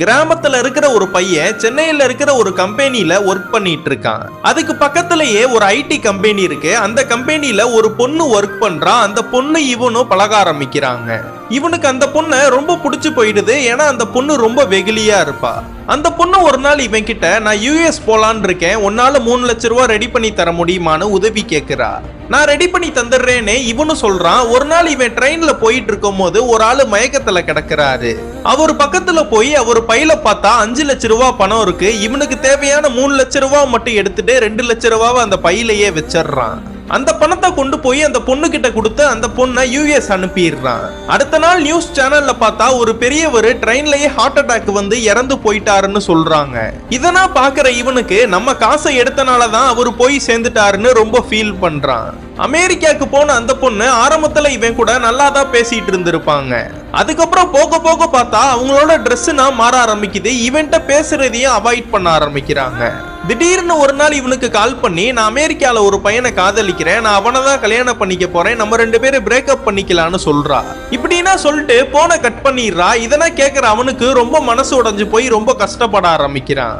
கிராமத்துல இருக்கிற ஒரு பையன் சென்னையில இருக்கிற ஒரு கம்பெனில ஒர்க் பண்ணிட்டு இருக்கான். அதுக்கு பக்கத்திலேயே ஒரு ஐடி கம்பெனி இருக்கு. அந்த கம்பெனில ஒரு பொண்ணு ஒர்க் பண்றா. அந்த பொண்ணு இவனும் பழக ஆரம்பிக்கிறாங்க. இவனுக்கு அந்த பொண்ணை ரொம்ப பிடிச்சு போயிடுது. ஏன்னா அந்த பொண்ணு ரொம்ப வெகுலியா இருப்பா. அந்த பொண்ணு ஒரு நாள் இவன் கிட்ட நான் யூஎஸ் போலான்னு இருக்கேன், உன்னால 3 லட்சம் ரூபாய் ரெடி பண்ணி தர முடியுமான்னு உதவி கேட்கிறா. நான் ரெடி பண்ணி தந்துடுறேன்னு இவனும் சொல்றான். ஒரு நாள் இவன் ட்ரெயின்ல போயிட்டு இருக்கும் போது ஒரு ஆளு மயக்கத்துல கிடக்குறாரு. அவர் பக்கத்துல போய் அவர் பையில பார்த்தா 5 லட்சம் ரூபாய் பணம் இருக்கு. இவனுக்கு தேவையான 3 லட்சம் ரூபாய் மட்டும் எடுத்துட்டு 2 லட்சம் ரூபாவை அந்த பையிலேயே வச்சிடறான். அந்த பணத்தை கொண்டு போய் அந்த பொண்ணு கிட்ட கொடுத்து அந்த பொண்ணை யூஎஸ் அனுப்பிடுறான். அடுத்த நாள் நியூஸ் சேனல்ல பார்த்தா ஒரு பெரியவர் ட்ரெயின்லயே ஹார்ட் அட்டாக் வந்து இறந்து போயிட்டாருன்னு சொல்றாங்க. இதெல்லாம் பாக்குற இவனுக்கு நம்ம காசை எடுத்தனாலதான் அவரு போய் சேர்ந்துட்டாருன்னு ரொம்ப ஃபீல் பண்றான். அமெரிக்காவுக்கு போன அந்த பொண்ணு ஆரம்பத்துல இவன் கூட நல்லா தான் பேசிட்டு இருந்திருப்பாங்க. அதுக்கப்புறம் போக போக பார்த்தா அவங்களோட ட்ரெஸ்னா மாற ஆரம்பிக்குது. இவன்ட்ட பேசுறதையும் அவாய்ட் பண்ண ஆரம்பிக்கிறாங்க. திடீர்னு ஒரு நாள் இவனுக்கு கால் பண்ணி நான் அமெரிக்கால ஒரு பையனை காதலிக்கிறேன், நான் அவனை தான் கல்யாணம் பண்ணிக்க போறேன், நம்ம 2 பேரும் பிரேக்கப் பண்ணிக்கலாம்னு சொல்றா. இப்படின்னா சொல்லிட்டு போனை கட் பண்ணிடுறா. இதெல்லாம் கேட்கிற அவனுக்கு ரொம்ப மனசு உடைஞ்சு போய் ரொம்ப கஷ்டப்பட ஆரம்பிக்கிறான்.